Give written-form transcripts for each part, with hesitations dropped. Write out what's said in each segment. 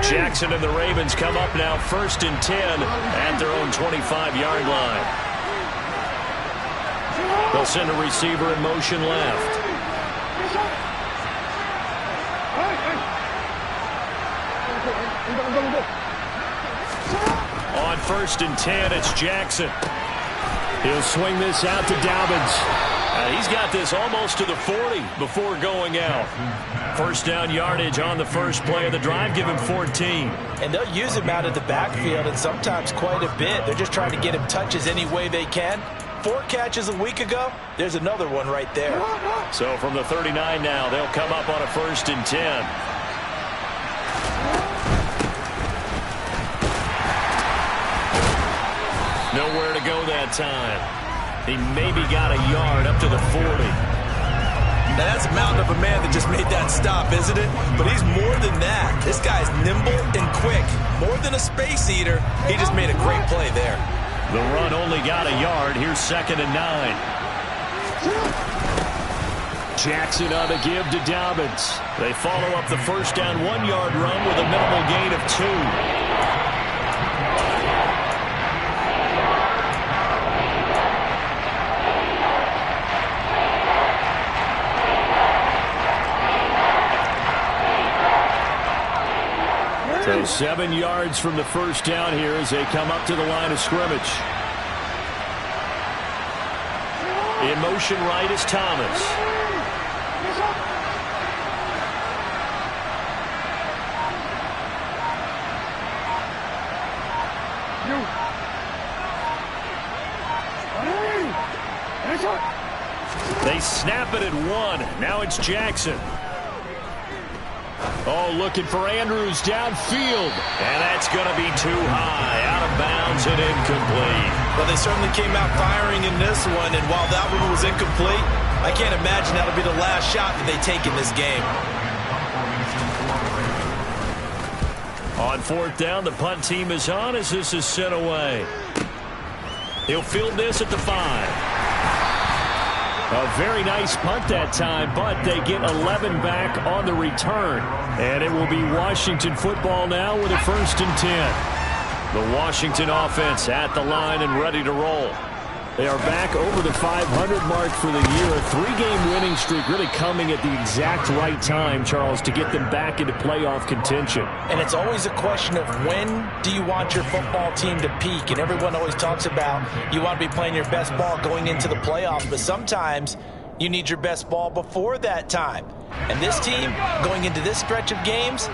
Jackson and the Ravens come up now 1st and 10 at their own 25-yard line. They'll send a receiver in motion left. On 1st and 10, it's Jackson. He'll swing this out to Dobbins. He's got this almost to the 40 before going out. 1st down yardage on the first play of the drive. Give him 14. And they'll use him out of the backfield, and sometimes quite a bit. They're just trying to get him touches any way they can. 4 catches a week ago. There's another one right there. So from the 39 now, they'll come up on a 1st and 10. Nowhere to go that time. He maybe got a yard up to the 40. Now that's a mountain of a man that just made that stop, isn't it? But he's more than that. This guy's nimble and quick. More than a space eater, he just made a great play there. The run only got a yard. Here's 2nd and 9. Jackson on the give to Dobbins. They follow up the 1st down 1-yard run with a minimal gain of 2. So 7 yards from the 1st down here as they come up to the line of scrimmage. In motion right is Thomas. They snap it at 1. Now it's Jackson. Oh, looking for Andrews downfield. And that's going to be too high. Out of bounds and incomplete. Well, they certainly came out firing in this one. And while that one was incomplete, I can't imagine that'll be the last shot that they take in this game. On 4th down, the punt team is on as this is sent away. He'll field this at the 5. A very nice punt that time, but they get 11 back on the return. And it will be Washington football now with a 1st and 10. The Washington offense at the line and ready to roll. They are back over the 500 mark for the year. A 3-game winning streak really coming at the exact right time, Charles, to get them back into playoff contention. And it's always a question of when do you want your football team to peak? And everyone always talks about you want to be playing your best ball going into the playoffs, but sometimes you need your best ball before that time. And this team, going into this stretch of games,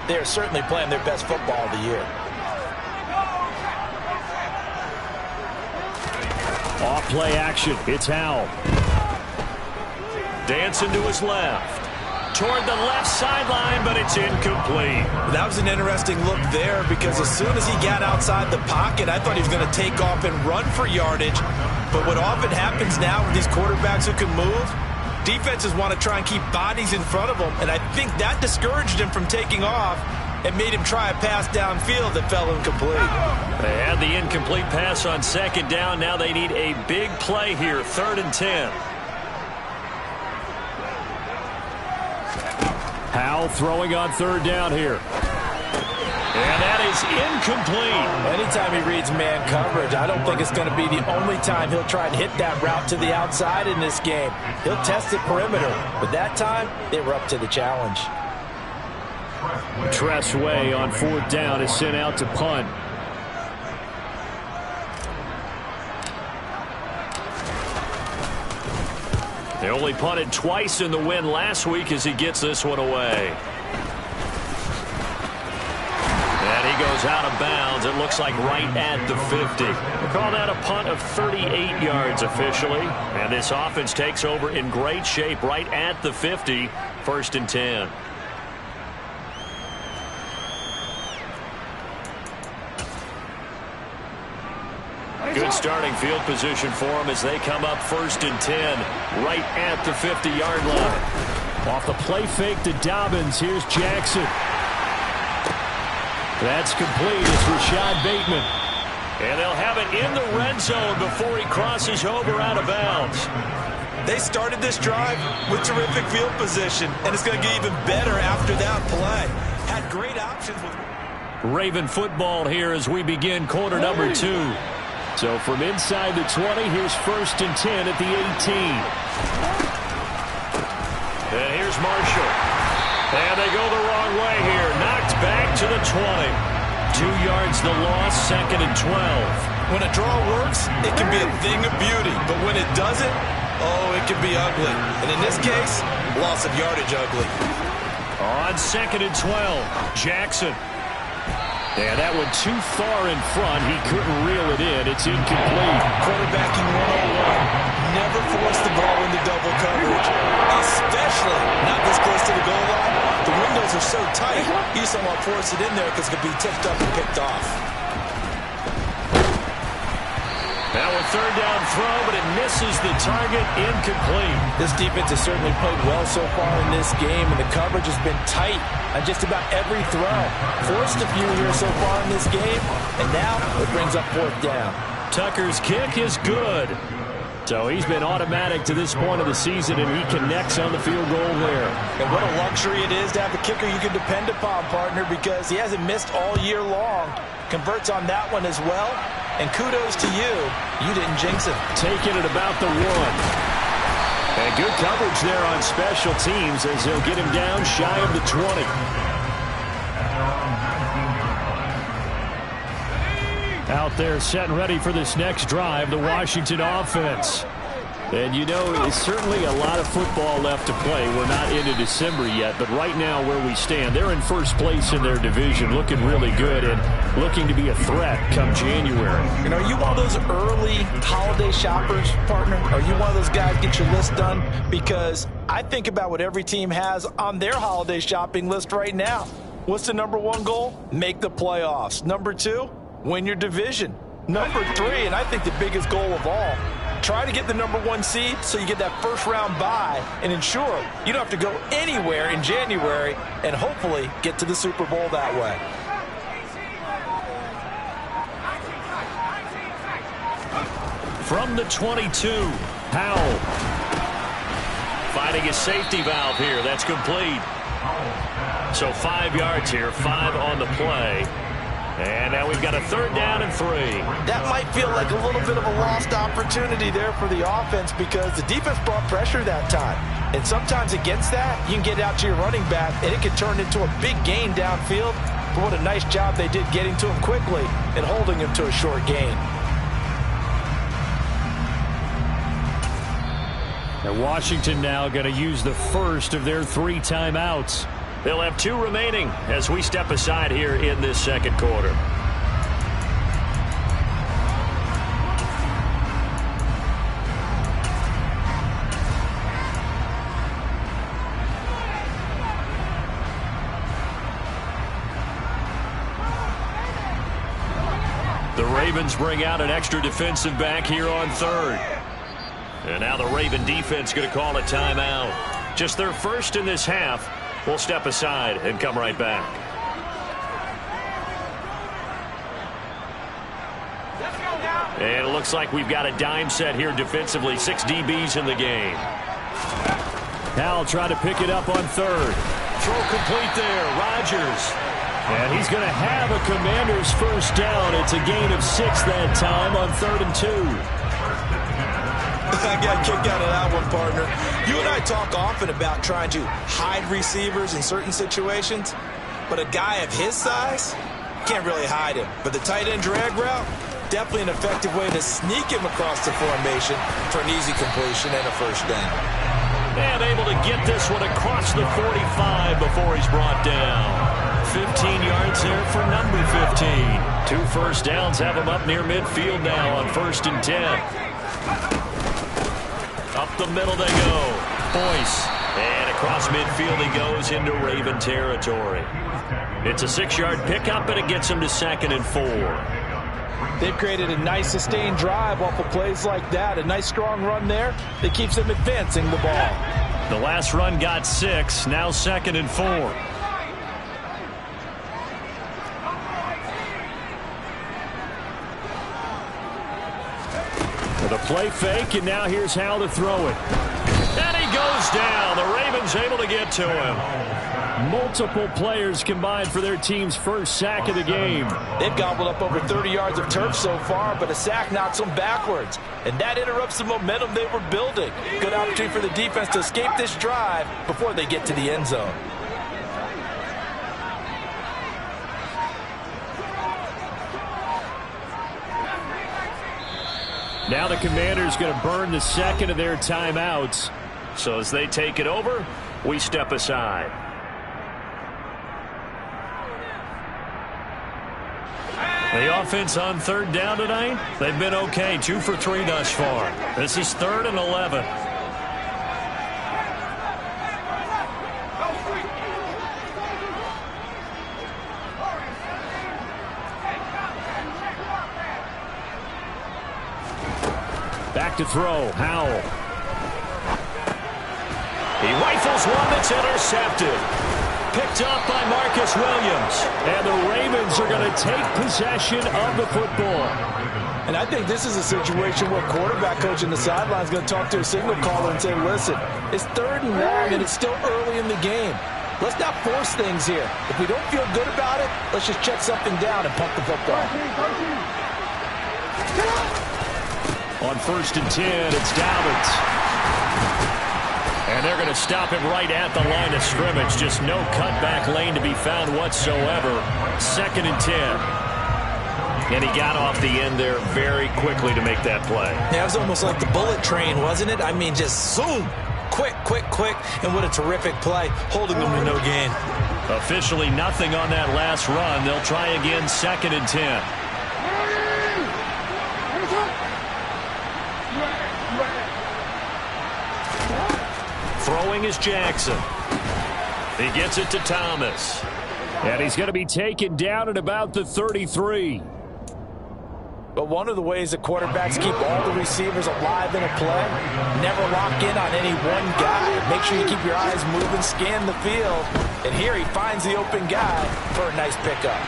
they are certainly playing their best football of the year. Off play action. It's Howell. Dancing to his left. Toward the left sideline, but it's incomplete. That was an interesting look there because as soon as he got outside the pocket, I thought he was going to take off and run for yardage. But what often happens now with these quarterbacks who can move, defenses want to try and keep bodies in front of them. And I think that discouraged him from taking off and made him try a pass downfield that fell incomplete. They had the incomplete pass on 2nd down. Now they need a big play here, 3rd and 10. Howell throwing on 3rd down here. And that is incomplete. Anytime he reads man coverage, I don't think it's going to be the only time he'll try and hit that route to the outside in this game. He'll test the perimeter, but that time they were up to the challenge. Tress Way on 4th down is sent out to punt. They only punted twice in the win last week as he gets this one away. And he goes out of bounds. It looks like right at the 50. We'll call that a punt of 38 yards officially. And this offense takes over in great shape right at the 50. 1st and 10. Good starting field position for them as they come up 1st and 10 right at the 50-yard line. Off the play fake to Dobbins. Here's Jackson. That's complete. It's Rashad Bateman. And they'll have it in the red zone before he crosses over out of bounds. They started this drive with terrific field position, and it's going to get even better after that play. Had great options with Raven football here as we begin quarter number 2. So from inside the 20, here's 1st and 10 at the 18. And here's Marshall. And they go the wrong way here. Knocked back to the 20. 2 yards the loss, 2nd and 12. When a draw works, it can be a thing of beauty. But when it doesn't, oh, it can be ugly. And in this case, loss of yardage ugly. On 2nd and 12, Jackson. Yeah, that one too far in front. He couldn't reel it in. It's incomplete. Quarterbacking 101. Never force the ball into double coverage, especially not this close to the goal line. The windows are so tight, you somehow force it in there because it could be tipped up and picked off. Now a 3rd down throw, but it misses the target. Incomplete. This defense has certainly played well so far in this game, and the coverage has been tight on just about every throw. Forced a few here so far in this game, and now it brings up 4th down. Tucker's kick is good. So he's been automatic to this point of the season, and he connects on the field goal there. And what a luxury it is to have a kicker you can depend upon, partner, because he hasn't missed all year long. Converts on that one as well. And kudos to you. You didn't jinx it. Taking it about the 1. And good coverage there on special teams as they'll get him down shy of the 20. Out there set and ready for this next drive, the Washington offense. And you know, it's certainly a lot of football left to play. We're not into December yet, but right now where we stand, they're in 1st place in their division, looking really good and looking to be a threat come January. You know, are you one of those early holiday shoppers, partner? Are you one of those guys get your list done? Because I think about what every team has on their holiday shopping list right now. What's the number 1 goal? Make the playoffs. Number 2, win your division. Number 3, and I think the biggest goal of all, try to get the number 1 seed so you get that 1st round bye and ensure you don't have to go anywhere in January and hopefully get to the Super Bowl that way. From the 22, Powell. Finding a safety valve here. That's complete. So 5 yards here, 5 on the play. And now we've got a 3rd down and 3. That might feel like a little bit of a lost opportunity there for the offense because the defense brought pressure that time. And sometimes against that, you can get out to your running back, and it can turn into a big gain downfield. But what a nice job they did getting to him quickly and holding him to a short gain. And Washington now going to use the 1st of their 3 timeouts. They'll have 2 remaining as we step aside here in this 2nd quarter. The Ravens bring out an extra defensive back here on 3rd. And now the Raven defense going to call a timeout. Just their 1st in this half. We'll step aside and come right back. And it looks like we've got a dime set here defensively. 6 DBs in the game. Howell trying to pick it up on 3rd. Throw complete there. Rodgers. And he's going to have a Commander's 1st down. It's a gain of 6 that time on 3rd and 2. I got a kick out of that one, partner. You and I talk often about trying to hide receivers in certain situations, but a guy of his size can't really hide him. But the tight end drag route, definitely an effective way to sneak him across the formation for an easy completion and a 1st down. And able to get this one across the 45 before he's brought down. 15 yards there for number 15. 2 1st downs have him up near midfield now on 1st and 10. Up the middle they go. Boyce. And across midfield he goes into Raven territory. It's a 6-yard pickup, and it gets him to 2nd and 4. They've created a nice sustained drive off of plays like that. A nice strong run there that keeps them advancing the ball. The last run got 6. Now 2nd and 4. The play fake, and now here's Howell to throw it. And he goes down. The Ravens able to get to him. Multiple players combined for their team's first sack of the game. They've gobbled up over 30 yards of turf so far, but a sack knocks them backwards. And that interrupts the momentum they were building. Good opportunity for the defense to escape this drive before they get to the end zone. Now the Commanders going to burn the second of their timeouts. So as they take it over, we step aside. The offense on third down tonight, they've been okay. 2 for 3 thus far. This is 3rd and 11. Back to throw, Howell. He rifles one that's intercepted. Picked up by Marcus Williams. And the Ravens are going to take possession of the football. And I think this is a situation where quarterback coach in the sideline is going to talk to a signal caller and say, listen, it's 3rd and long and it's still early in the game. Let's not force things here. If we don't feel good about it, let's just check something down and pump the football. On 1st and 10, it's Dobbins. And they're going to stop him right at the line of scrimmage. Just no cutback lane to be found whatsoever. 2nd and 10. And he got off the end there very quickly to make that play. Yeah, it was almost like the bullet train, wasn't it? I mean, just zoom. Quick, quick, quick. And what a terrific play, holding them to no gain. Officially nothing on that last run. They'll try again 2nd and 10. Throwing is Jackson. He gets it to Thomas. And he's going to be taken down at about the 33. But one of the ways that quarterbacks keep all the receivers alive in a play, never lock in on any one guy. Make sure you keep your eyes moving, scan the field. And here he finds the open guy for a nice pickup.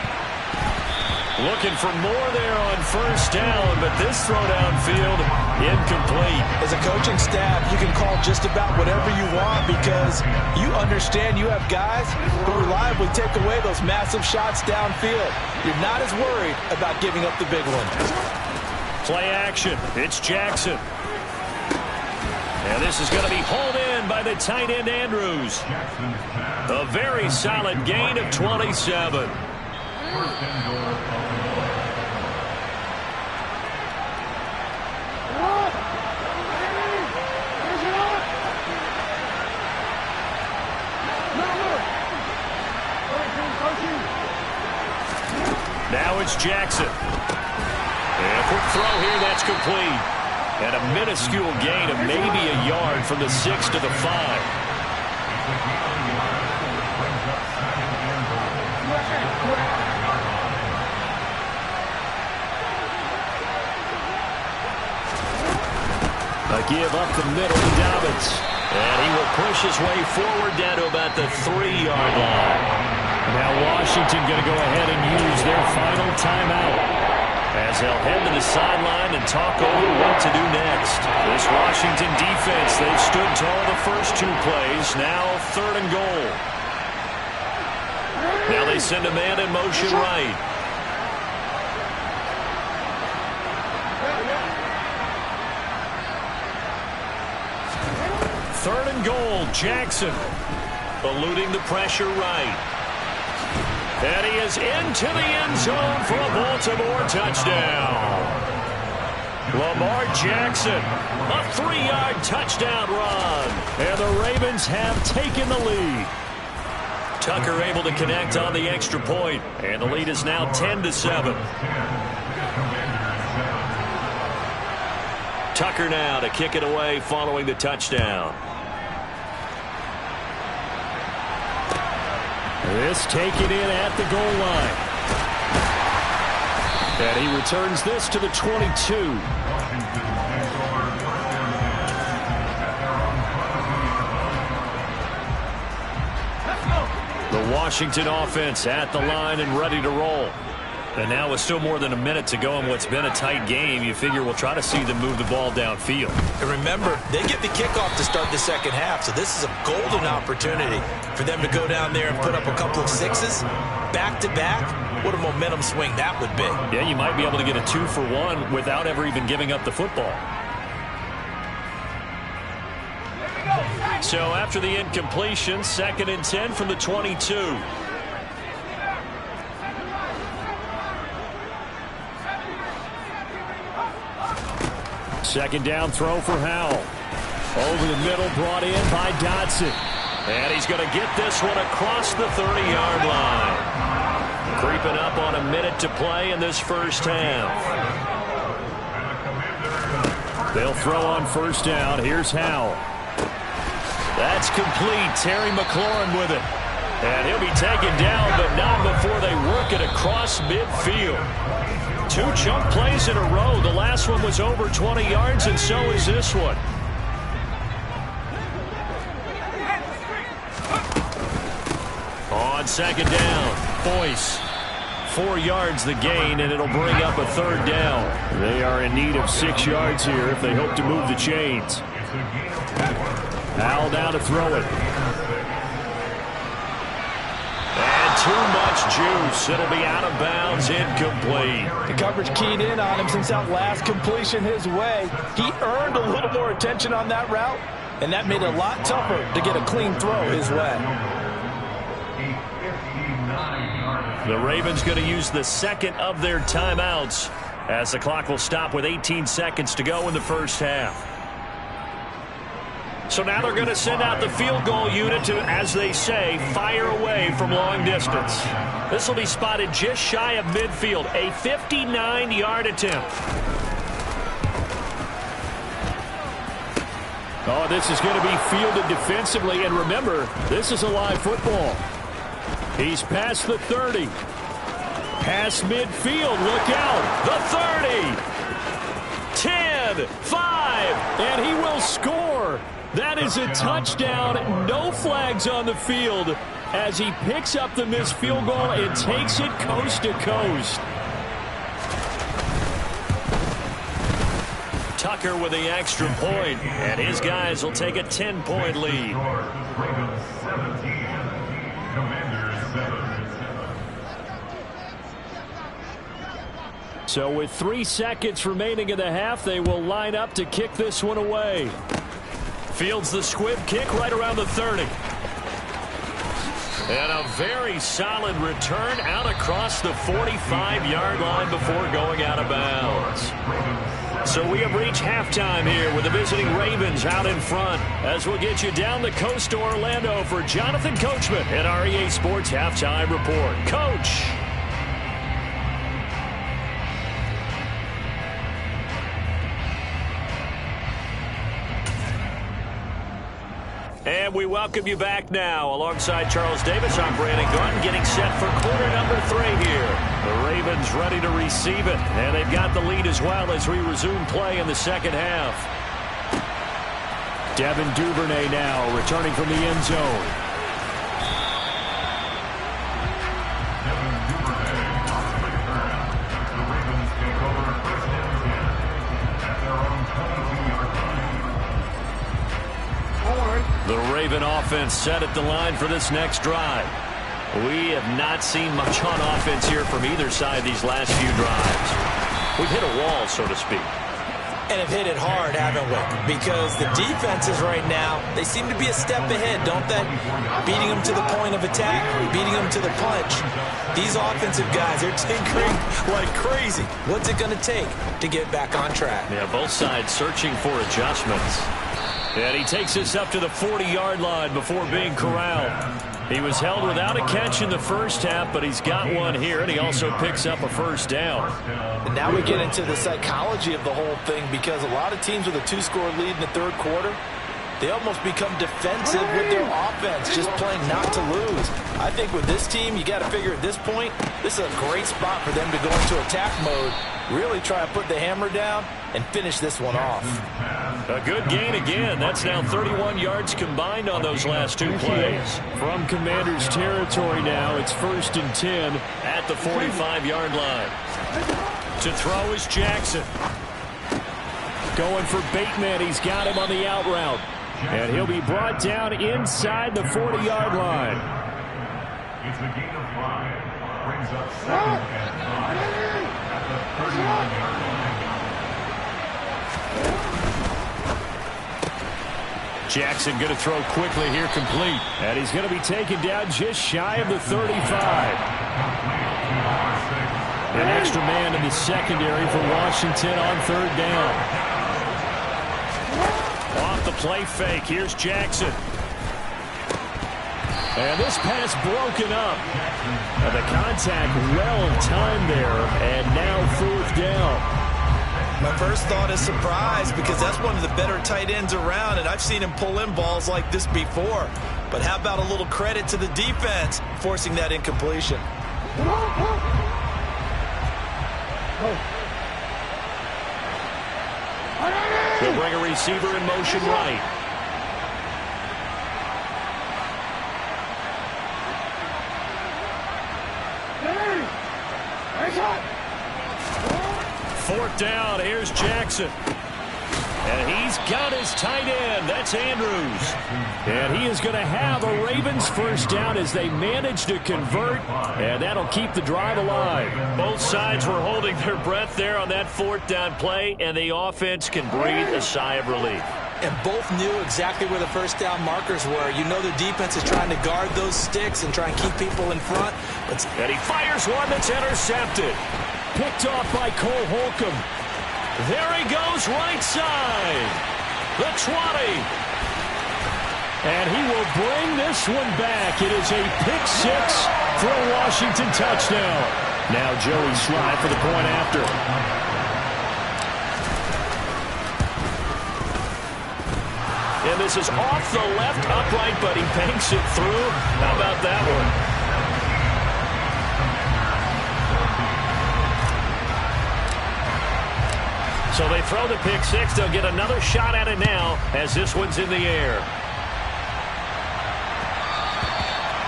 Looking for more there on 1st down, but this throw downfield, incomplete. As a coaching staff, you can call just about whatever you want because you understand you have guys who reliably take away those massive shots downfield. You're not as worried about giving up the big one. Play action. It's Jackson. And this is going to be hauled in by the tight end Andrews. A very solid gain of 27. Now it's Jackson. And a quick throw here, that's complete. And a minuscule gain of maybe a yard from the 6 to the 5. A give up the middle to Dobbins. And he will push his way forward down to about the 3-yard line. Now Washington going to go ahead and use their final timeout as they'll head to the sideline and talk over what to do next. This Washington defense, they've stood tall the first 2 plays. Now 3rd and goal. Now they send a man in motion right. Third and goal, Jackson eluding the pressure right. And he is into the end zone for a Baltimore touchdown. Lamar Jackson, a 3-yard touchdown run. And the Ravens have taken the lead. Tucker able to connect on the extra point. And the lead is now 10-7. Tucker now to kick it away following the touchdown. This taken in at the goal line. And he returns this to the 22. The Washington offense at the line and ready to roll. And now with still more than a minute to go in what's been a tight game, you figure we'll try to see them move the ball downfield. And remember, they get the kickoff to start the second half, so this is a golden opportunity for them to go down there and put up a couple of sixes back-to-back. What a momentum swing that would be. Yeah, you might be able to get a 2-for-1 without ever even giving up the football. So after the incompletion, 2nd and 10 from the 22. Second down throw for Howell. Over the middle, brought in by Dodson. And he's going to get this one across the 30-yard line. Creeping up on a minute to play in this first half. They'll throw on first down. Here's Howell. That's complete. Terry McLaurin with it. And he'll be taken down, but not before they work it across midfield. 2 chunk plays in a row. The last one was over 20 yards, and so is this one. On second down, Boyce. 4 yards the gain, and it'll bring up a 3rd down. They are in need of 6 yards here if they hope to move the chains. Howell down to throw it. And too much juice. It'll be out of bounds, incomplete. The coverage keyed in on him since that last completion his way. He earned a little more attention on that route, and that made it a lot tougher to get a clean throw his way. The Ravens going to use the second of their timeouts as the clock will stop with 18 seconds to go in the first half. So now they're going to send out the field goal unit to, as they say, fire away from long distance. This will be spotted just shy of midfield, a 59-yard attempt. Oh, this is going to be fielded defensively, and remember, this is a live football. He's past the 30. Past midfield, look out. The 30. 10, 5, and he will score. That is a touchdown. No flags on the field as he picks up the missed field goal and takes it coast to coast. Tucker with the extra point, and his guys will take a 10-point lead. So with 3 seconds remaining in the half, they will line up to kick this one away. Fields the squib kick right around the 30. And a very solid return out across the 45-yard line before going out of bounds. So we have reached halftime here with the visiting Ravens out in front as we'll get you down the coast to Orlando for Jonathan Coachman at our EA Sports Halftime Report. Coach. And we welcome you back now. Alongside Charles Davis, I'm Brandon Gaudin, getting set for quarter number 3 here. The Ravens ready to receive it, and they've got the lead as well as we resume play in the second half. Devin Duvernay now returning from the end zone. The Raven offense set at the line for this next drive. We have not seen much on offense here from either side these last few drives. We've hit a wall, so to speak. And have hit it hard, haven't we? Because the defenses right now, they seem to be a step ahead, don't they? Beating them to the point of attack, beating them to the punch. These offensive guys, they're tinkering like crazy. What's it going to take to get back on track? Yeah, both sides searching for adjustments. And he takes this up to the 40-yard line before being corralled. He was held without a catch in the first half, but he's got one here, and he also picks up a first down. And now we get into the psychology of the whole thing, because a lot of teams with a 2-score lead in the third quarter, they almost become defensive with their offense, just playing not to lose. I think with this team, you got to figure at this point, this is a great spot for them to go into attack mode, really try to put the hammer down and finish this one off. A good gain again. That's now 31 yards combined on those last two plays. From Commander's territory now, it's 1st and 10 at the 45-yard line. To throw is Jackson. Going for Bateman. He's got him on the out route. And he'll be brought down inside the 40-yard line. It's a gain of 5. Brings up 7 and 5 at the 31-yard line. Jackson going to throw quickly here, complete. And he's going to be taken down just shy of the 35. An extra man in the secondary for Washington on 3rd down. Off the play fake, here's Jackson. And this pass broken up. And the contact well timed there, and now 4th down. My first thought is surprise because that's one of the better tight ends around, and I've seen him pull in balls like this before. But how about a little credit to the defense forcing that incompletion? They'll bring a receiver in motion right. Fourth down, here's Jackson. And he's got his tight end. That's Andrews. And he is going to have a Ravens first down as they manage to convert. And that'll keep the drive alive. Both sides were holding their breath there on that 4th down play, and the offense can breathe a sigh of relief. And both knew exactly where the first down markers were. You know the defense is trying to guard those sticks and try and keep people in front. And he fires one that's intercepted. Picked off by Cole Holcomb. There he goes, right side. The 20. And he will bring this one back. It is a pick 6 for a Washington touchdown. Now Joey Sly for the point after. And this is off the left upright, but he banks it through. How about that one? So they throw the pick 6. They'll get another shot at it now as this one's in the air.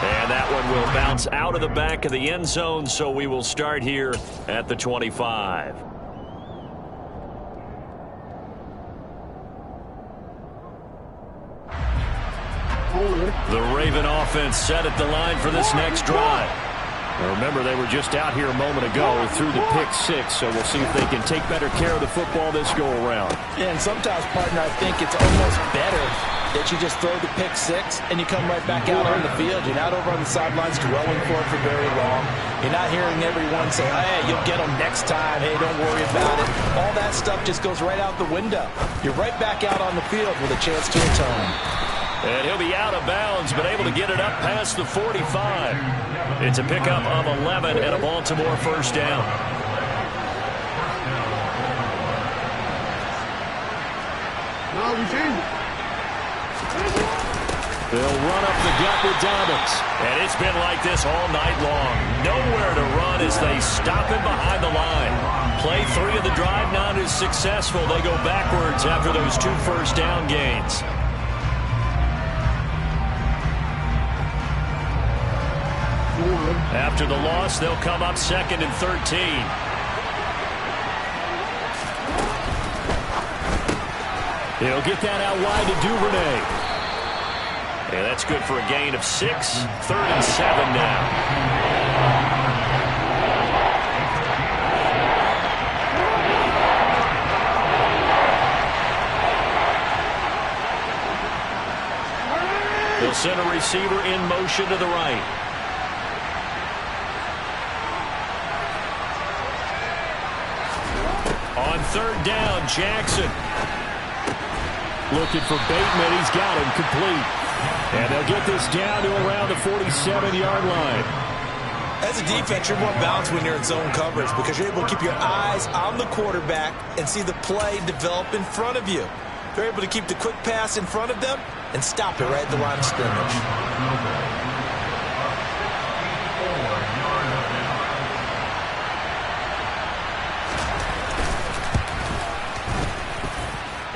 And that one will bounce out of the back of the end zone, so we will start here at the 25. The Raven offense set at the line for this next drive. Remember, they were just out here a moment ago through the pick 6, so we'll see if they can take better care of the football this go-around. Yeah, and sometimes, partner, I think it's almost better that you just throw the pick 6 and you come right back out on the field. You're not over on the sidelines dwelling for it for very long. You're not hearing everyone say, hey, you'll get them next time. Hey, don't worry about it. All that stuff just goes right out the window. You're right back out on the field with a chance to atone. And he'll be out of bounds, but able to get it up past the 45. It's a pickup of 11 and a Baltimore first down. They'll run up the gut with Dobbins. And it's been like this all night long. Nowhere to run as they stop him behind the line. Play 3 of the drive not as successful. They go backwards after those 2 first down gains. After the loss, they'll come up 2nd and 13. He'll get that out wide to Duvernay. And that's good for a gain of 6. 3rd and 7 now. They'll send a receiver in motion to the right. On 3rd down, Jackson. Looking for Bateman. He's got him complete. And they'll get this down to around the 47-yard line. As a defense, you're more balanced when you're in zone coverage because you're able to keep your eyes on the quarterback and see the play develop in front of you. You're able to keep the quick pass in front of them and stop it right at the line of scrimmage.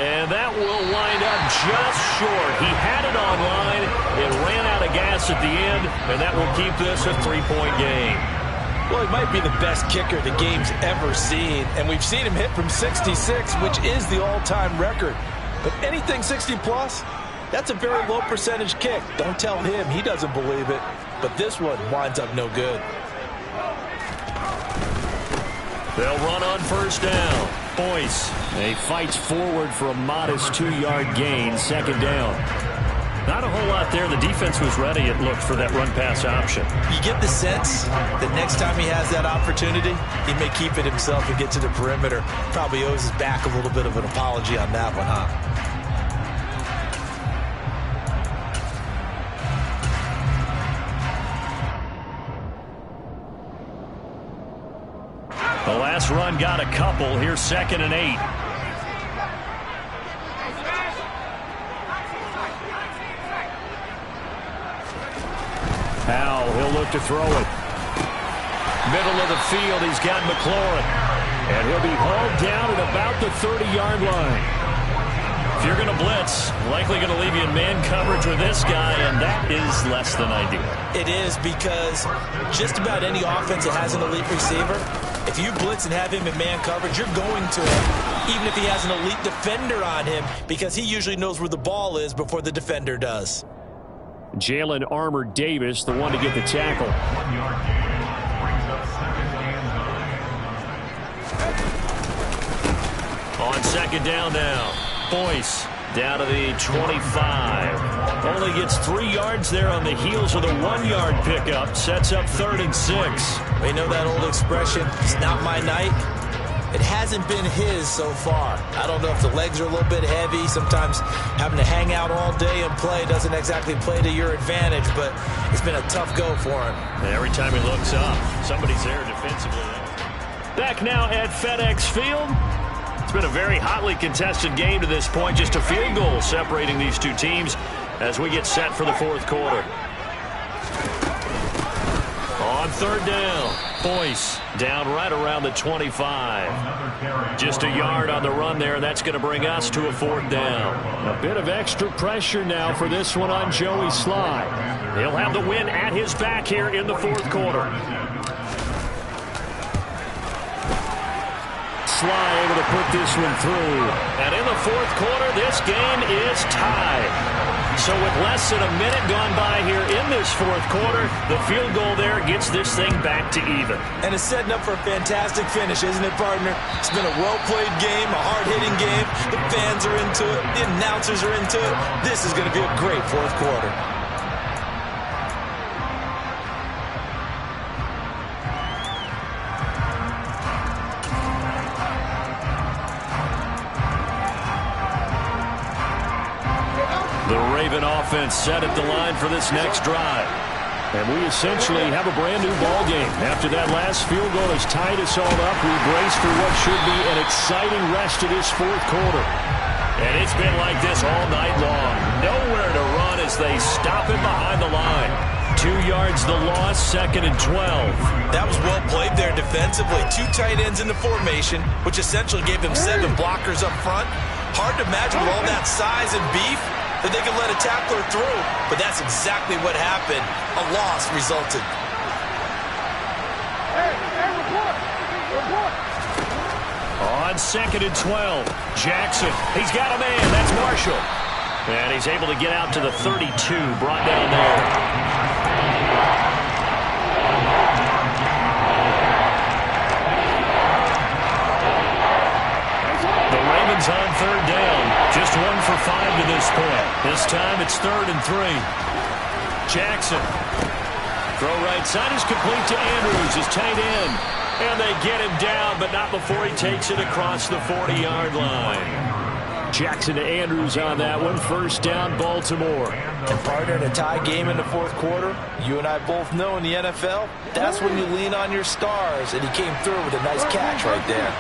And that will wind up just short. He had it online. It ran out of gas at the end, and that will keep this a 3-point game. Well, he might be the best kicker the game's ever seen, and we've seen him hit from 66, which is the all-time record. But anything 60-plus, that's a very low percentage kick. Don't tell him he doesn't believe it, but this one winds up no good. They'll run on first down. Boyce. He fights forward for a modest 2-yard gain. Second down. Not a whole lot there. The defense was ready, it looked, for that run-pass option. You get the sense that next time he has that opportunity, he may keep it himself and get to the perimeter. Probably owes his back a little bit of an apology on that one, huh? The last run got a couple. Here's 2nd and 8. Powell, he'll look to throw it. Middle of the field, he's got McLaurin. And he'll be hauled down at about the 30-yard line. If you're going to blitz, likely going to leave you in man coverage with this guy, and that is less than ideal. It is, because just about any offense that has an elite receiver, if you blitz and have him in man coverage, you're going to him, even if he has an elite defender on him, because he usually knows where the ball is before the defender does. Jalen Armour Davis, the one to get the tackle. 1-yard gain brings up 2nd and 9. On second down now, Boyce down to the 25. Only gets 3 yards there on the heels of the 1-yard pickup. Sets up 3rd and 6. We know that old expression, it's not my night. It hasn't been his so far. I don't know if the legs are a little bit heavy. Sometimes having to hang out all day and play doesn't exactly play to your advantage, but it's been a tough go for him. And every time he looks up, somebody's there defensively. Back now at FedEx Field. It's been a very hotly contested game to this point. Just a field goal separating these two teams as we get set for the 4th quarter. On 3rd down, Boyce down right around the 25. Just a yard on the run there, and that's going to bring us to a 4th down. A bit of extra pressure now for this one on Joey Sly. He'll have the win at his back here in the 4th quarter. Sly able to put this one through. And in the 4th quarter, this game is tied. So with less than a minute gone by here in this 4th quarter, the field goal there gets this thing back to even. And it's setting up for a fantastic finish, isn't it, partner? It's been a well-played game, a hard-hitting game. The fans are into it. The announcers are into it. This is going to be a great 4th quarter. The Raven offense set at the line for this next drive. And we essentially have a brand new ball game. After that last field goal has tied us all up, we brace for what should be an exciting rest of this 4th quarter. And it's been like this all night long. Nowhere to run as they stop him behind the line. 2 yards the loss, 2nd and 12. That was well played there defensively. 2 tight ends in the formation, which essentially gave them 7 blockers up front. Hard to imagine with all that size and beef that they could let a tackler through, but that's exactly what happened. A loss resulted. On 2nd and 12, Jackson, he's got a man, that's Marshall. And he's able to get out to the 32, brought down there. The Ravens on 3rd down, just 1 for 5 to this point. This time it's 3rd and 3. Jackson, throw right side is complete to Andrews, his tight end. And they get him down, but not before he takes it across the 40-yard line. Jackson to Andrews on that one. 1st down, Baltimore. And partner, in a tie game in the 4th quarter, you and I both know in the NFL, that's when you lean on your stars. And he came through with a nice catch right there.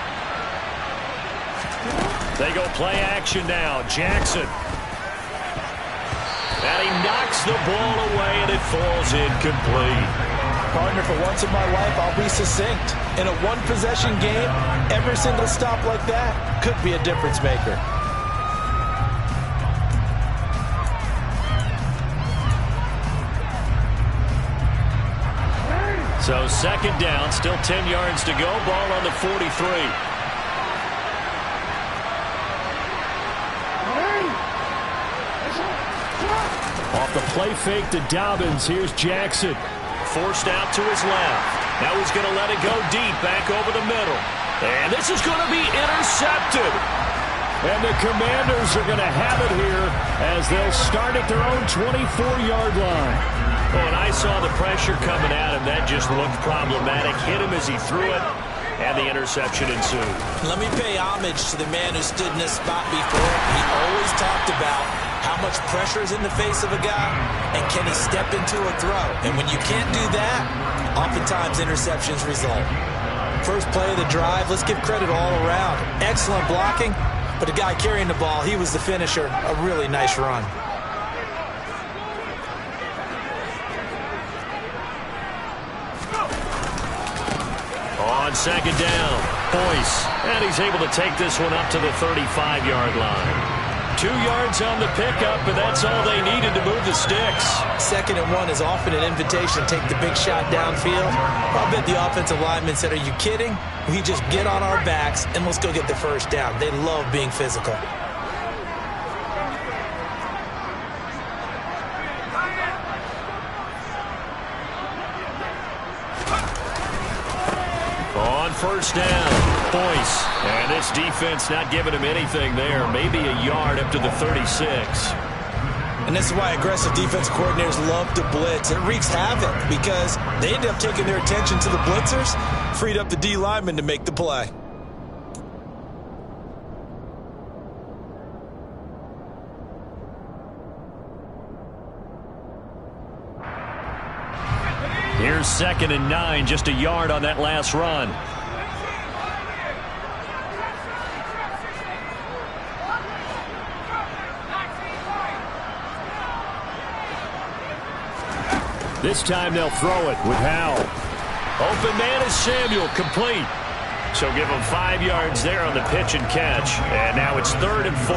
They go play action now. Jackson. And he knocks the ball away, and it falls incomplete. Partner, for once in my life, I'll be succinct. In a one-possession game, every single stop like that could be a difference maker. So second down, still 10 yards to go. Ball on the 43. Off the play fake to Dobbins. Here's Jackson. Forced out to his left. Now he's going to let it go deep, back over the middle. And this is going to be intercepted. And the Commanders are going to have it here as they'll start at their own 24-yard line. Oh, and I saw the pressure coming at him. That just looked problematic. Hit him as he threw it, and the interception ensued. Let me pay homage to the man who stood in this spot before. He always talked about how much pressure is in the face of a guy, and can he step into a throw. And when you can't do that, oftentimes interceptions result. First play of the drive, let's give credit all around. Excellent blocking, but the guy carrying the ball, he was the finisher. A really nice run. On second down, Boyce, and he's able to take this one up to the 35-yard line. 2 yards on the pickup, and that's all they needed to move the sticks. 2nd and 1 is often an invitation to take the big shot downfield. I'll bet the offensive lineman said, are you kidding? We just get on our backs, and let's go get the first down. They love being physical. On first down, Boyce. And this defense not giving him anything there. Maybe a yard up to the 36. And this is why aggressive defense coordinators love to blitz. It wreaks havoc because they end up taking their attention to the blitzers, freed up the D lineman to make the play. Here's 2nd and 9, just a yard on that last run. This time they'll throw it with Howell. Open man is Samuel, complete. So give him 5 yards there on the pitch and catch. And now it's 3rd and 4.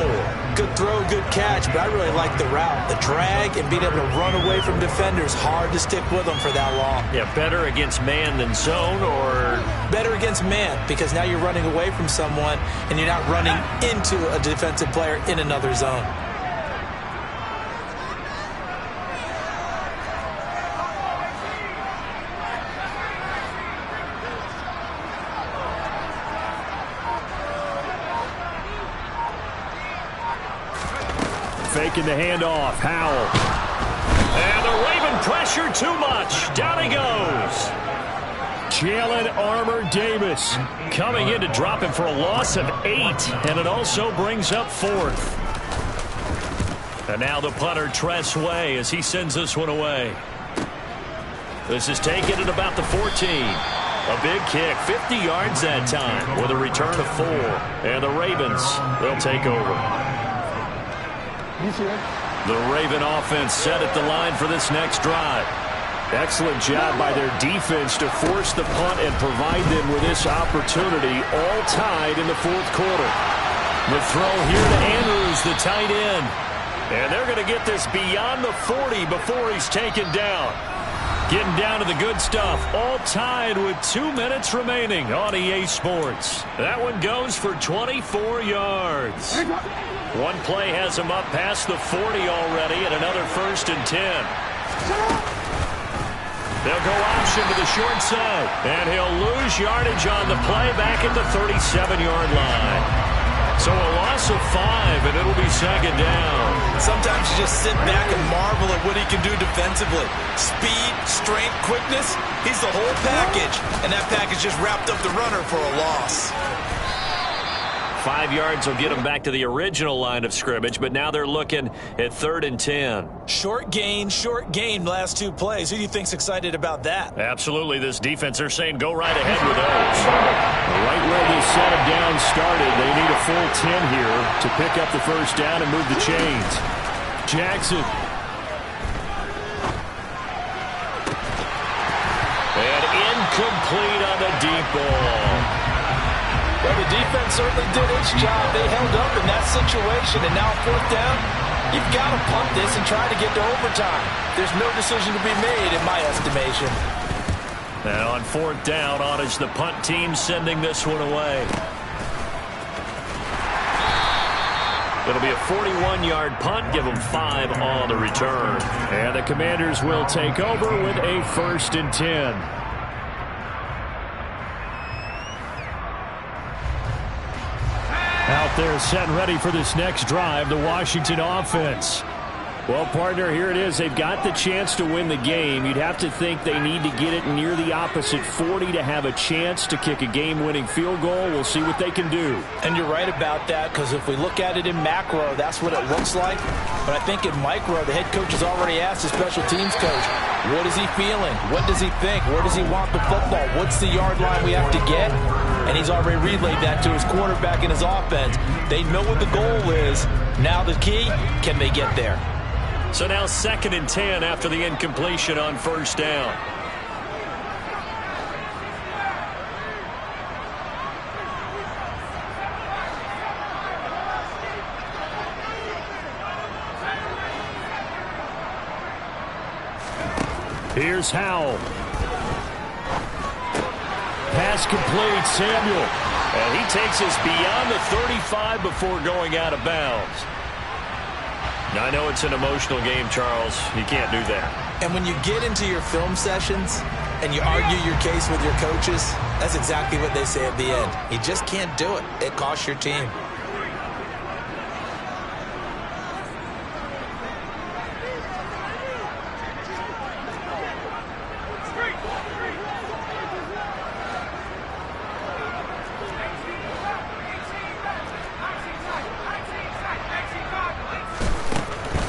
Good throw, good catch, but I really like the route. The drag and being able to run away from defenders, hard to stick with them for that long. Yeah, better against man than zone, or? Better against man, because now you're running away from someone and you're not running into a defensive player in another zone. Faking the handoff, Howell. And the Raven pressure too much. Down he goes. Jalen Armour-Davis coming in to drop him for a loss of 8. And it also brings up 4th. And now the punter, Tress Way, as he sends this one away. This is taken at about the 14. A big kick, 50 yards that time with a return of 4. And the Ravens, they'll take over. The Raven offense set at the line for this next drive. Excellent job by their defense to force the punt and provide them with this opportunity, all tied in the 4th quarter. The throw here to Andrews, the tight end. And they're going to get this beyond the 40 before he's taken down. Getting down to the good stuff, all tied with 2 minutes remaining on EA Sports. That one goes for 24 yards. One play has him up past the 40 already, and another 1st and 10. They'll go option to the short side, and he'll lose yardage on the play back at the 37-yard line. So a loss of 5, and it'll be 2nd down. Sometimes you just sit back and marvel at what he can do defensively. Speed, strength, quickness, he's the whole package. And that package just wrapped up the runner for a loss. 5 yards will get them back to the original line of scrimmage, but now they're looking at 3rd and 10. Short gain, last 2 plays. Who do you think's excited about that? Absolutely, this defense, they're saying go right ahead with those. Right where this set of downs started, they need a full 10 here to pick up the first down and move the chains. Jackson. And incomplete on the deep ball. Well, the defense certainly did its job. They held up in that situation, and now 4th down, you've got to punt this and try to get to overtime. There's no decision to be made, in my estimation. And on 4th down, on is the punt team sending this one away. It'll be a 41-yard punt. Give them 5 on the return. And the Commanders will take over with a 1st and 10. Out there set and ready for this next drive, the Washington offense. Well, partner, here it is. They've got the chance to win the game. You'd have to think they need to get it near the opposite 40 to have a chance to kick a game-winning field goal. We'll see what they can do. And you're right about that, because if we look at it in macro, that's what it looks like. But I think in micro, the head coach has already asked the special teams coach, what is he feeling? What does he think? Where does he want the football? What's the yard line we have to get? And he's already relayed that to his quarterback and his offense. They know what the goal is. Now the key, can they get there? So now 2nd and 10 after the incompletion on 1st down. Here's Howell. Pass complete, Samuel. And he takes us beyond the 35 before going out of bounds. Now, I know it's an emotional game, Charles. You can't do that. And when you get into your film sessions and you argue your case with your coaches, that's exactly what they say at the end. You just can't do it. It costs your team.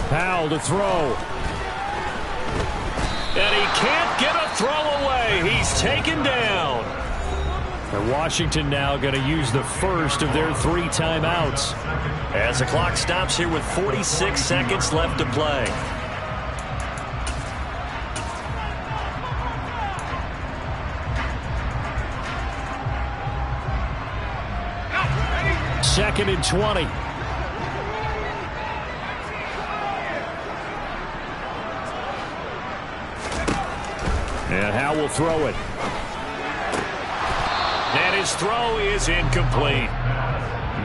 Powell to throw. And he can't get a throw away. He's taken down. And Washington now going to use the first of their 3 timeouts. As the clock stops here with 46 seconds left to play. Second and 20. And Howe will throw it. And his throw is incomplete.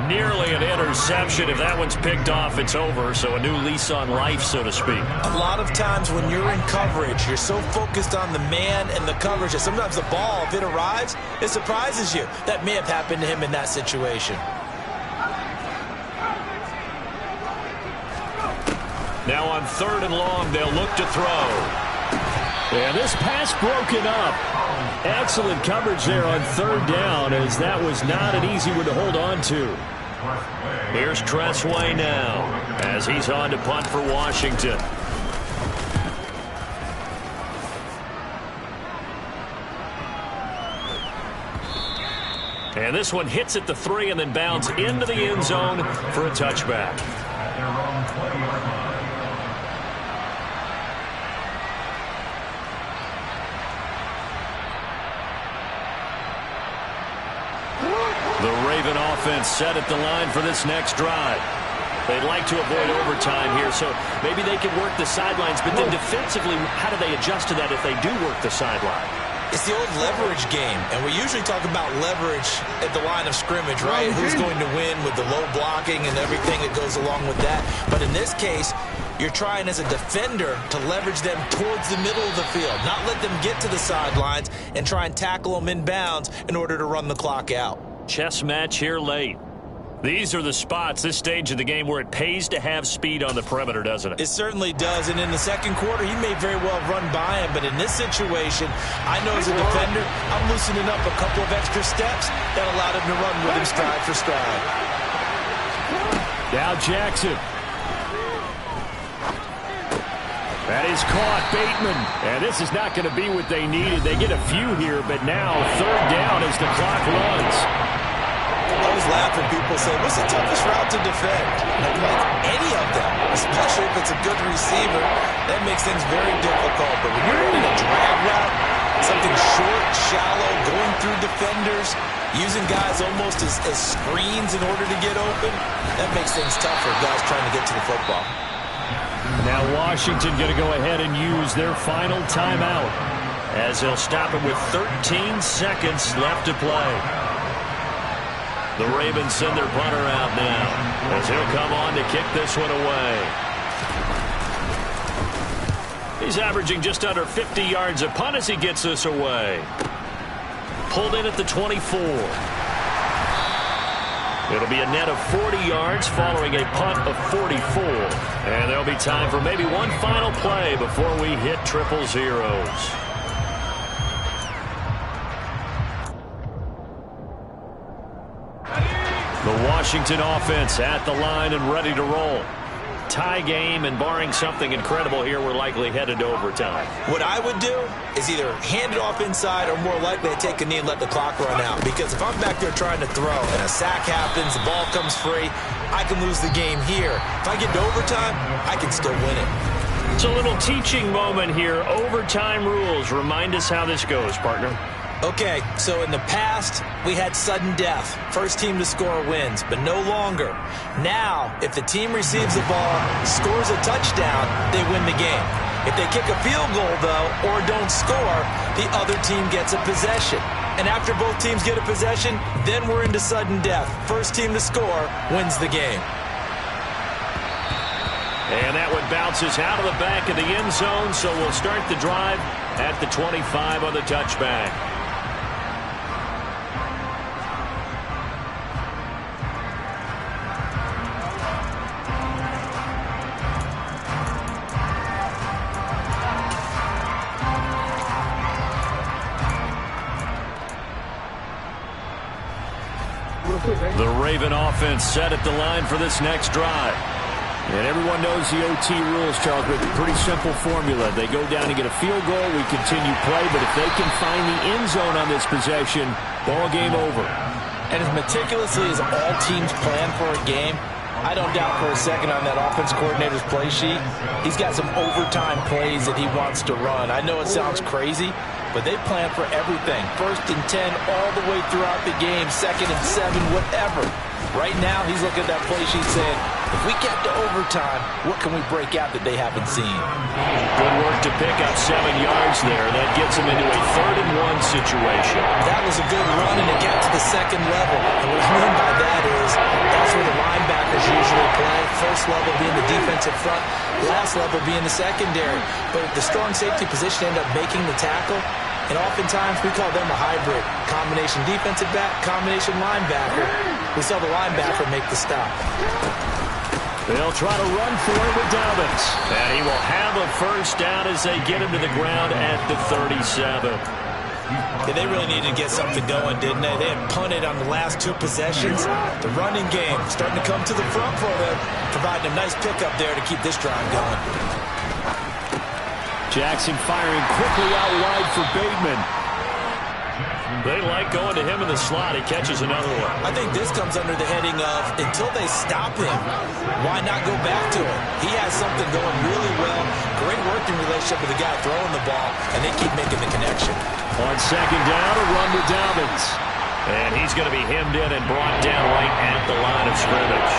Nearly an interception. If that one's picked off, it's over. So a new lease on life, so to speak. A lot of times when you're in coverage, you're so focused on the man and the coverage that sometimes the ball, if it arrives, it surprises you. That may have happened to him in that situation. Now on 3rd and long, they'll look to throw. And this pass broken up. Excellent coverage there on 3rd down, as that was not an easy one to hold on to. Here's Tressway now, as he's on to punt for Washington. And this one hits at the 3 and then bounds into the end zone for a touchback. The Raven offense set at the line for this next drive. They'd like to avoid overtime here, so maybe they can work the sidelines, but then defensively, how do they adjust to that if they do work the sideline? It's the old leverage game, and we usually talk about leverage at the line of scrimmage, right? Who's going to win with the low blocking and everything that goes along with that. But in this case, you're trying as a defender to leverage them towards the middle of the field, not let them get to the sidelines and try and tackle them inbounds in order to run the clock out. Chess match here late. These are the spots, this stage of the game, where it pays to have speed on the perimeter, doesn't it? It certainly does, and in the second quarter, he may very well run by him, but in this situation, I know as a defender, I'm loosening up a couple of extra steps that allowed him to run with him stride for stride. Now Jackson. That is caught, Bateman. And this is not going to be what they needed. They get a few here, but now 3rd down as the clock runs. I always laugh when people say, what's the toughest route to defend? And I'm like, any of them, especially if it's a good receiver, that makes things very difficult. But when you're running a drag route, something short, shallow, going through defenders, using guys almost as screens in order to get open, that makes things tough for guys trying to get to the football. Now Washington going to go ahead and use their final timeout. as he'll stop it with 13 seconds left to play. The Ravens send their punter out now as he'll come on to kick this one away. He's averaging just under 50 yards a punt as he gets this away. Pulled in at the 24. It'll be a net of 40 yards following a punt of 44. And there'll be time for maybe one final play before we hit triple zeros. The Washington offense at the line and ready to roll. Tie game, and barring something incredible here, we're likely headed to overtime. What I would do is either hand it off inside or more likely to take a knee and let the clock run out. Because if I'm back there trying to throw and a sack happens, the ball comes free, I can lose the game here. If I get to overtime, I can still win it. It's a little teaching moment here. Overtime rules. Remind us how this goes, partner. Okay, so in the past, we had sudden death. First team to score wins, but no longer. Now, if the team receives the ball, scores a touchdown, they win the game. If they kick a field goal, though, or don't score, the other team gets a possession. And after both teams get a possession, then we're into sudden death. First team to score wins the game. And that one bounces out of the back of the end zone, so we'll start the drive at the 25 on the touchback. The Raven offense set at the line for this next drive. And everyone knows the OT rules, Charles, but pretty simple formula. They go down and get a field goal, we continue play, but if they can find the end zone on this possession, ball game over. And as meticulously as all teams plan for a game, I don't doubt for a second on that offense coordinator's play sheet, he's got some overtime plays that he wants to run. I know it sounds crazy, but they plan for everything. 1st and 10 all the way throughout the game, 2nd and 7, whatever. Right now, he's looking at that play sheet saying, if we get to overtime, what can we break out that they haven't seen? Good work to pick up 7 yards there. That gets him into a 3rd and 1 situation. That was a good run, and it got to the 2nd level. And what I mean by that is that's where the linebackers usually play. First level being the defensive front, last level being the secondary. But the strong safety position ended up making the tackle. And oftentimes we call them a hybrid. Combination defensive back, combination linebacker. We saw the linebacker make the stop. They'll try to run for it with Dobbins. And he will have a first down as they get him to the ground at the 37. Yeah, they really needed to get something going, didn't they? They had punted on the last 2 possessions. The running game starting to come to the front for them, providing a nice pickup there to keep this drive going. Jackson firing quickly out wide for Bateman. They like going to him in the slot. He catches another one. I think this comes under the heading of, until they stop him, why not go back to him? He has something going really well. Great working relationship with the guy throwing the ball, and they keep making the connection. On 2nd down, a run with Dobbins. And he's going to be hemmed in and brought down right at the line of scrimmage.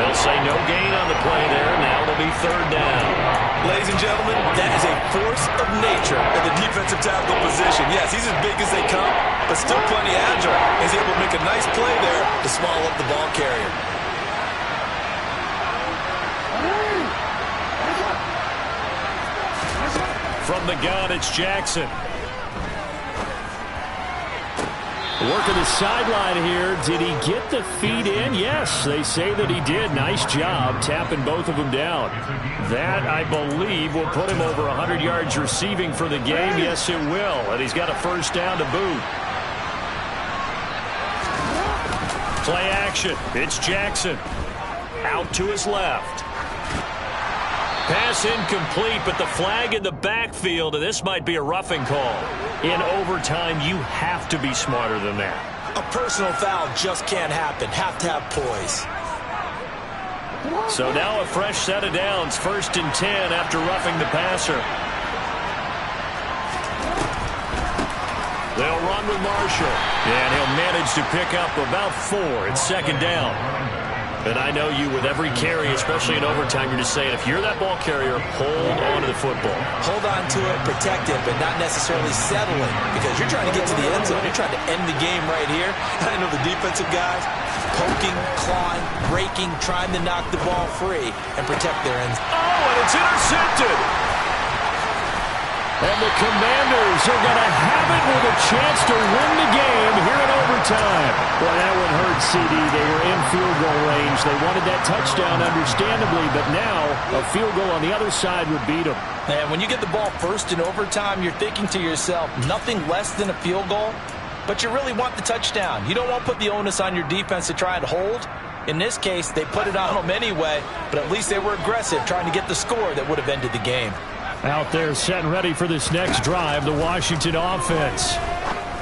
They'll say no gain on the play there. Now it'll be 3rd down. Ladies and gentlemen, that is a force of nature at the defensive tackle position. Yes, he's as big as they come, but still plenty agile. He's able to make a nice play there to swallow up the ball carrier. From the gun, it's Jackson. Working the sideline here. Did he get the feet in? Yes, they say that he did. Nice job tapping both of them down. That, I believe, will put him over 100 yards receiving for the game. Yes, it will. And he's got a first down to boot. Play action. It's Jackson. Out to his left. Pass incomplete, but the flag in the backfield, and this might be a roughing call. In overtime, you have to be smarter than that. A personal foul just can't happen. Have to have poise. So now a fresh set of downs. 1st and 10 after roughing the passer. They'll run with Marshall. And he'll manage to pick up about 4. It's 2nd down. And I know you, with every carry, especially in overtime, you're just saying, if you're that ball carrier, hold on to the football. Hold on to it, protect it, but not necessarily settling, because you're trying to get to the end zone. You're trying to end the game right here. I know the defensive guys poking, clawing, breaking, trying to knock the ball free and protect their ends. Oh, and it's intercepted. And the Commanders are going to have it with a chance to win the game here in overtime. Boy, that one hurt, CD. They were in field goal range. They wanted that touchdown, understandably, but now a field goal on the other side would beat them. And when you get the ball first in overtime, you're thinking to yourself, nothing less than a field goal, but you really want the touchdown. You don't want to put the onus on your defense to try and hold. In this case, they put it on them anyway, but at least they were aggressive, trying to get the score that would have ended the game. Out there set and ready for this next drive, the Washington offense.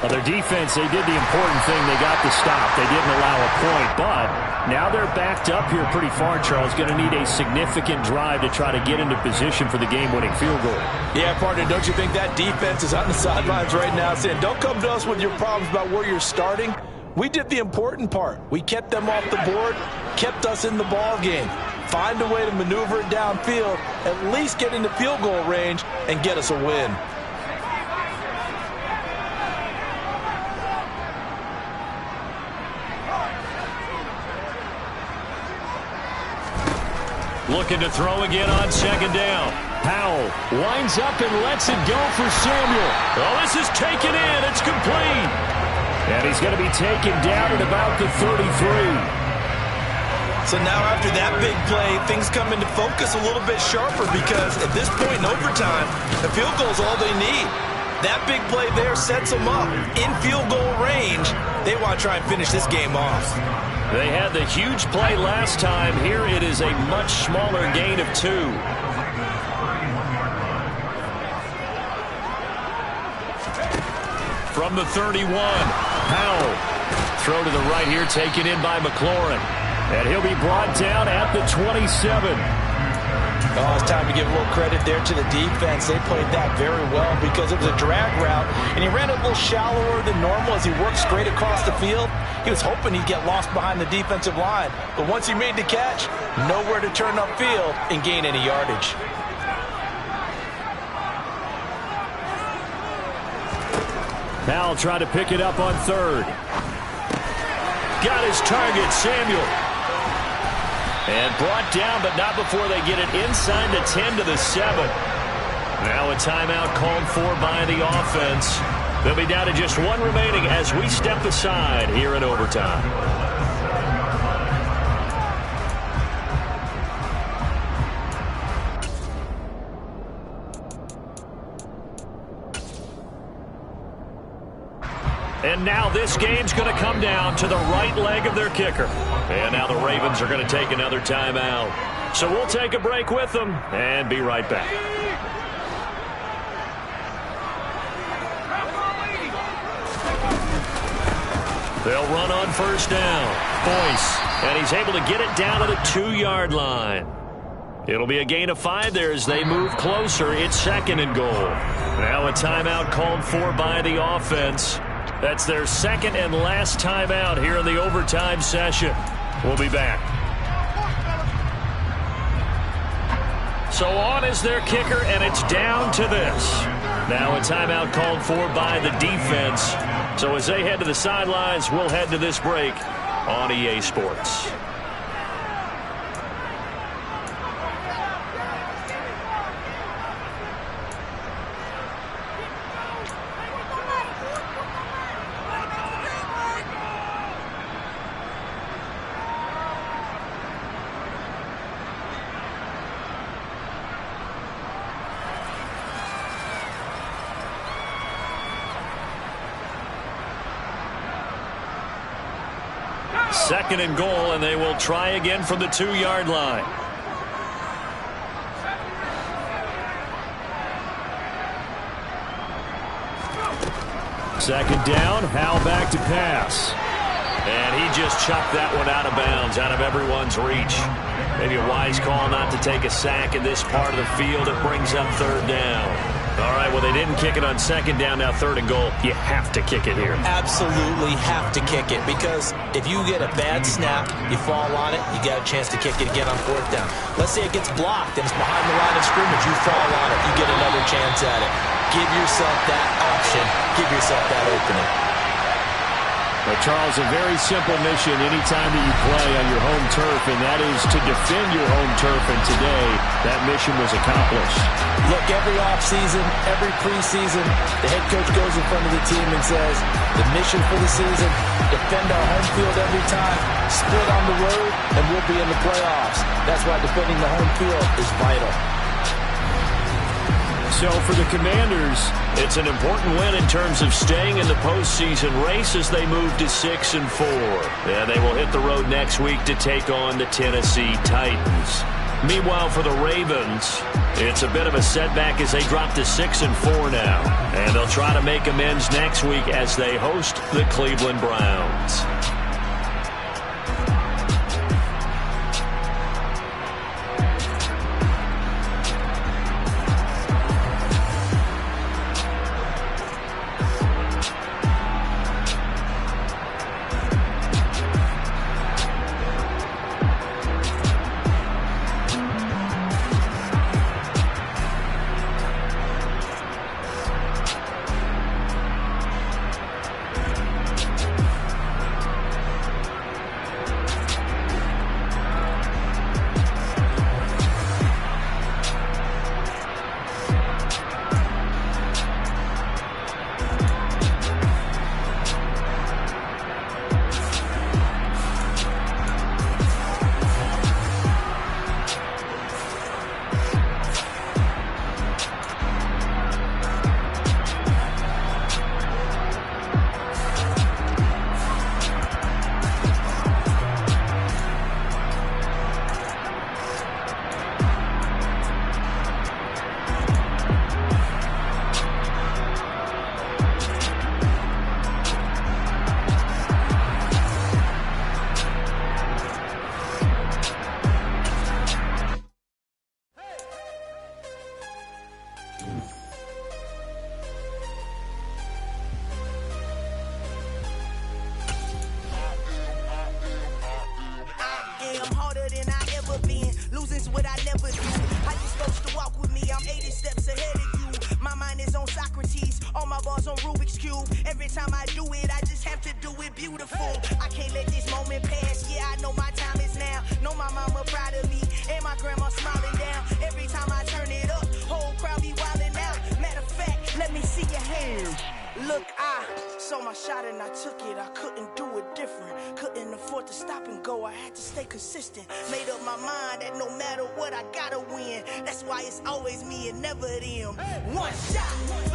Well, their defense, they did the important thing. They got the stop. They didn't allow a point, but now they're backed up here pretty far, Charles. Going to need a significant drive to try to get into position for the game-winning field goal. Yeah, partner, don't you think that defense is on the sidelines right now saying, don't come to us with your problems about where you're starting? We did the important part. We kept them off the board, kept us in the ball game. Find a way to maneuver it downfield, at least get into field goal range, and get us a win. Looking to throw again on second down. Powell winds up and lets it go for Samuel. Oh, this is taken in. It's complete. And he's going to be taken down at about the 33. So now after that big play, things come into focus a little bit sharper because at this point in overtime, the field goal is all they need. That big play there sets them up in field goal range. They want to try and finish this game off. They had the huge play last time. Here it is a much smaller gain of 2. From the 31, Powell. Throw to the right here, taken in by McLaurin. And he'll be brought down at the 27. Oh, it's time to give a little credit there to the defense. They played that very well because it was a drag route, and he ran a little shallower than normal as he worked straight across the field. He was hoping he'd get lost behind the defensive line, but once he made the catch, nowhere to turn upfield and gain any yardage. Powell tried to pick it up on third. Got his target, Samuel. And brought down, but not before they get it inside the 10 to the 7. Now a timeout called for by the offense. They'll be down to just 1 remaining as we step aside here in overtime. And now this game's going to come down to the right leg of their kicker. And now the Ravens are going to take another timeout. So we'll take a break with them and be right back. They'll run on first down. Boyce, and he's able to get it down to the 2-yard line. It'll be a gain of 5 there as they move closer. It's second and goal. Now a timeout called for by the offense. That's their second and last timeout here in the overtime session. We'll be back. So on is their kicker, and it's down to this. Now a timeout called for by the defense. So as they head to the sidelines, we'll head to this break on EA Sports. Second and goal, and they will try again from the 2-yard line. Second down, Howell back to pass. And he just chucked that one out of bounds, out of everyone's reach. Maybe a wise call not to take a sack in this part of the field. It brings up third down. All right, well, they didn't kick it on second down, now third and goal. You have to kick it here. Absolutely have to kick it, because if you get a bad snap, you fall on it, you got a chance to kick it again on fourth down. Let's say it gets blocked and it's behind the line of scrimmage. You fall on it, you get another chance at it. Give yourself that option. Give yourself that opening. Well, Charles, a very simple mission anytime that you play on your home turf, and that is to defend your home turf, and today that mission was accomplished. Look, every offseason, every preseason, the head coach goes in front of the team and says, the mission for the season, defend our home field every time, split on the road, and we'll be in the playoffs. That's why defending the home field is vital. So for the Commanders, it's an important win in terms of staying in the postseason race as they move to 6-4. And they will hit the road next week to take on the Tennessee Titans. Meanwhile, for the Ravens, it's a bit of a setback as they drop to 6-4 now. And they'll try to make amends next week as they host the Cleveland Browns. Consistent, made up my mind that no matter what I gotta win. That's why it's always me and never them. One shot.